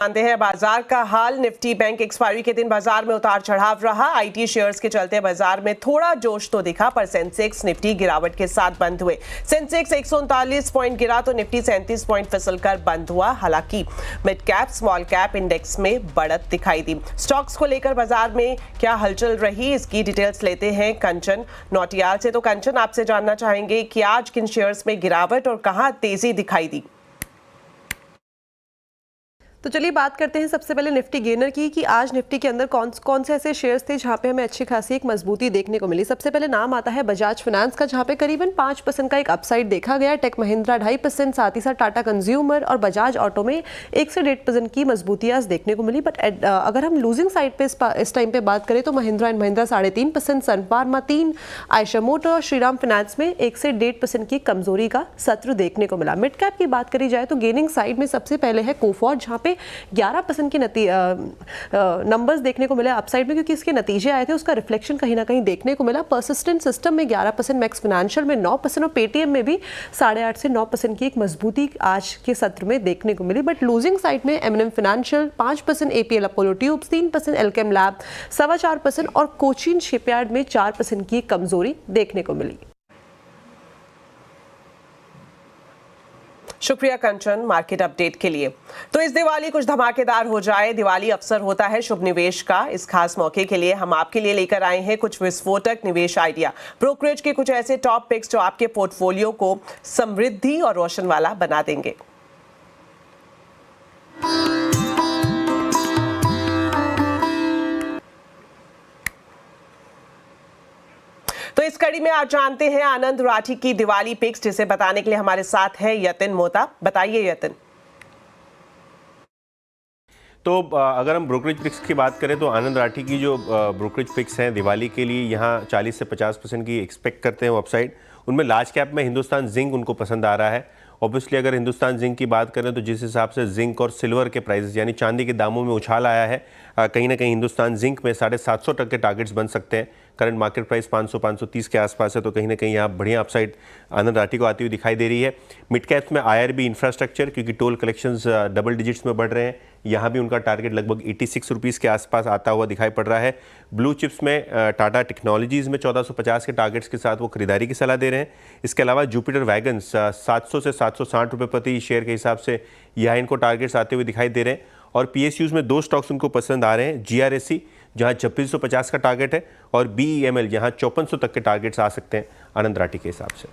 जानते हैं बाजार का हाल। निफ्टी बैंक एक्सपायरी के दिन बाजार में उतार चढ़ाव रहा। आईटी शेयर्स के चलते बाजार में थोड़ा जोश तो दिखा, पर सेंसेक्स निफ्टी गिरावट के साथ बंद हुए। सेंसेक्स 139 पॉइंट गिरा तो निफ्टी 37 पॉइंट फिसलकर बंद हुआ। हालांकि mid cap small cap index में बढ़त दिखाई दी। स्टॉक्स को लेकर बाजार में क्या हलचल रही, इसकी डिटेल्स लेते हैं कंचन नौटियाल से। तो कंचन, आपसे जानना चाहेंगे कि आज किन शेयर्स में गिरावट और कहां तेजी दिखाई दी। तो चलिए बात करते हैं सबसे पहले निफ्टी गेनर की कि आज निफ्टी के अंदर कौन से ऐसे शेयर्स थे जहां पे हमें अच्छी खासी एक मजबूती देखने को मिली। सबसे पहले नाम आता है बजाज फाइनेंस का, जहां पे करीबन 5% का एक अपसाइड देखा गया। टेक महिंद्रा 2.5%, साथ ही साथ टाटा कंज्यूमर और बजाज ऑटो में 1 से 1.5% की मजबूती आज देखने को मिली। बट अगर हम लूजिंग साइड पे इस टाइम पे बात करें तो Mahindra and Mahindra 3.5%, Sun Pharma 3%, Eicher motor और श्रीराम फाइनेंस में 1 से 1.5% की कमजोरी का सत्र देखने को मिला। मिड कैप की बात करी जाए तो गेनिंग साइड में सबसे पहले है कोफॉर्ज, जहां पे 11% की नंबर्स देखने को मिला अपसाइड में, क्योंकि इसके नतीजे आए थे, उसका रिफ्लेक्शन कहीं ना कहीं देखने को मिला। परसिस्टेंट सिस्टम में 11%, मैक्स फाइनेंशियल में 9% और पेटीएम में भी 8.5 से 9% की एक मजबूती आज के सत्र में देखने को मिली। बट लूजिंग साइड में MNM financial 5%, APL Apollo tubes 3%, Alkem lab 4.25% और कोचिन शिपयार्ड में 4% की कमजोरी देखने को मिली। शुक्रिया कंचन मार्केट अपडेट के लिए। तो इस दिवाली कुछ धमाकेदार हो जाए। दिवाली अवसर होता है शुभ निवेश का। इस खास मौके के लिए हम आपके लिए लेकर आए हैं कुछ विस्फोटक निवेश आइडिया, ब्रोकरेज के कुछ ऐसे टॉप पिक्स जो आपके पोर्टफोलियो को समृद्धि और रोशन वाला बना देंगे। तो इस कड़ी में आज जानते हैं आनंद राठी की दिवाली पिक्स, जिसे बताने के लिए हमारे साथ है यतिन मोहता। बताइए यतिन। तो अगर हम ब्रोकरेज पिक्स की बात करें तो आनंद राठी की जो ब्रोकरेज पिक्स हैं दिवाली के लिए यहाँ 40 से 50% की एक्सपेक्ट करते हैं वो अपसाइड। उनमें लार्ज कैप में हिंदुस्तान जिंक उनको पसंद आ रहा है। ऑब्वियसली अगर हिंदुस्तान जिंक की बात करें तो जिस हिसाब से जिंक और सिल्वर के प्राइसेस यानी चांदी के दामों में उछाल आया है, कहीं ना कहीं हिंदुस्तान जिंक में 750 तक के टारगेट्स बन सकते हैं। करंट मार्केट प्राइस 500-530 के आसपास है, तो कहीं ना कहीं यहाँ बढ़िया अपसाइड आनंद राठी को आती हुई दिखाई दे रही है। मिड कैप्स में आईआरबी इंफ्रास्ट्रक्चर, क्योंकि टोल कलेक्शंस डबल डिजिट्स में बढ़ रहे हैं, यहाँ भी उनका टारगेट लगभग 86 रुपीज़ के आसपास आता हुआ दिखाई पड़ रहा है। ब्लू चिप्स में टाटा टेक्नोलॉजीज़ में 1450 के टारगेट्स के साथ वो खरीदारी की सलाह दे रहे हैं। इसके अलावा जुपिटर वैगन्स 700 से 760 रुपये प्रति शेयर के हिसाब से यहाँ इनको टारगेट्स आते हुए दिखाई दे रहे हैं। और पीएसयूज़ में 2 स्टॉक्स उनको पसंद आ रहे हैं, जीआरएससी जहाँ 2650 का टारगेट है और बीईएमएल जहाँ 5400 तक के टारगेट्स आ सकते हैं आनंद राठी के हिसाब से।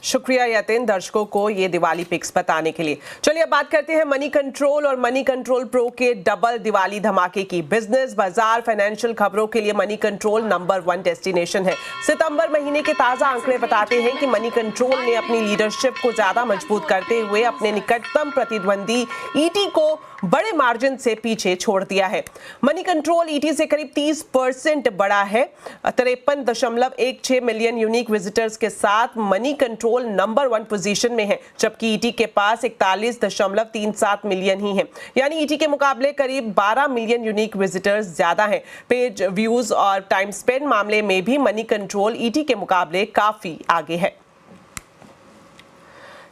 शुक्रिया यतिन दर्शकों को ये दिवाली पिक्स बताने के लिए। चलिए अब बात करते हैं मनी कंट्रोल और मनी कंट्रोल प्रो के डबल दिवाली धमाके की। बिजनेस, बाजार, फाइनेंशियल खबरों के लिए मनी कंट्रोल नंबर 1 डेस्टिनेशन है। सितंबर महीने के ताजा आंकड़े बताते हैं कि मनी कंट्रोल ने अपनी लीडरशिप को ज्यादा मजबूत करते हुए अपने निकटतम प्रतिद्वंदी ईटी को बड़े मार्जिन से पीछे छोड़ दिया है। मनी कंट्रोल ईटी से करीब 30% बड़ा है। 53.16 मिलियन यूनिक विजिटर्स के साथ मनी कंट्रोल नंबर 1 पोजीशन में है, जबकि ईटी के पास 41.37 मिलियन ही है, यानी ईटी के मुकाबले करीब 12 मिलियन यूनिक विजिटर्स ज्यादा हैं। पेज व्यूज और टाइम स्पेंड मामले में भी मनी कंट्रोल ईटी के मुकाबले काफी आगे है।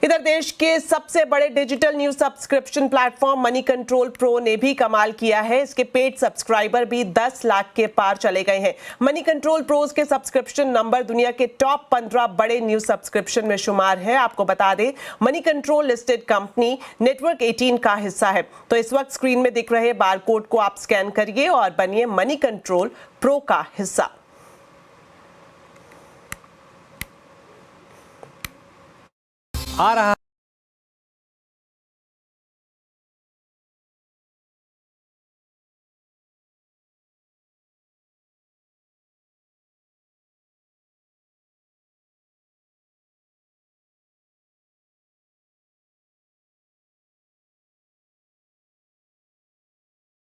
इधर देश के सबसे बड़े digital news subscription platform money control pro ने भी कमाल किया है। इसके पेड सब्सक्राइबर भी 10 लाख के पार चले गए हैं। मनी कंट्रोल प्रोज के सब्सक्रिप्शन नंबर दुनिया के टॉप 15 बड़े न्यूज सब्सक्रिप्शन में शुमार है। आपको बता दें, money control listed company network 18 का हिस्सा है। तो इस वक्त स्क्रीन में दिख रहे बारकोड को आप स्कैन करिए और बनिए मनी कंट्रोल प्रो का हिस्सा। आ रहा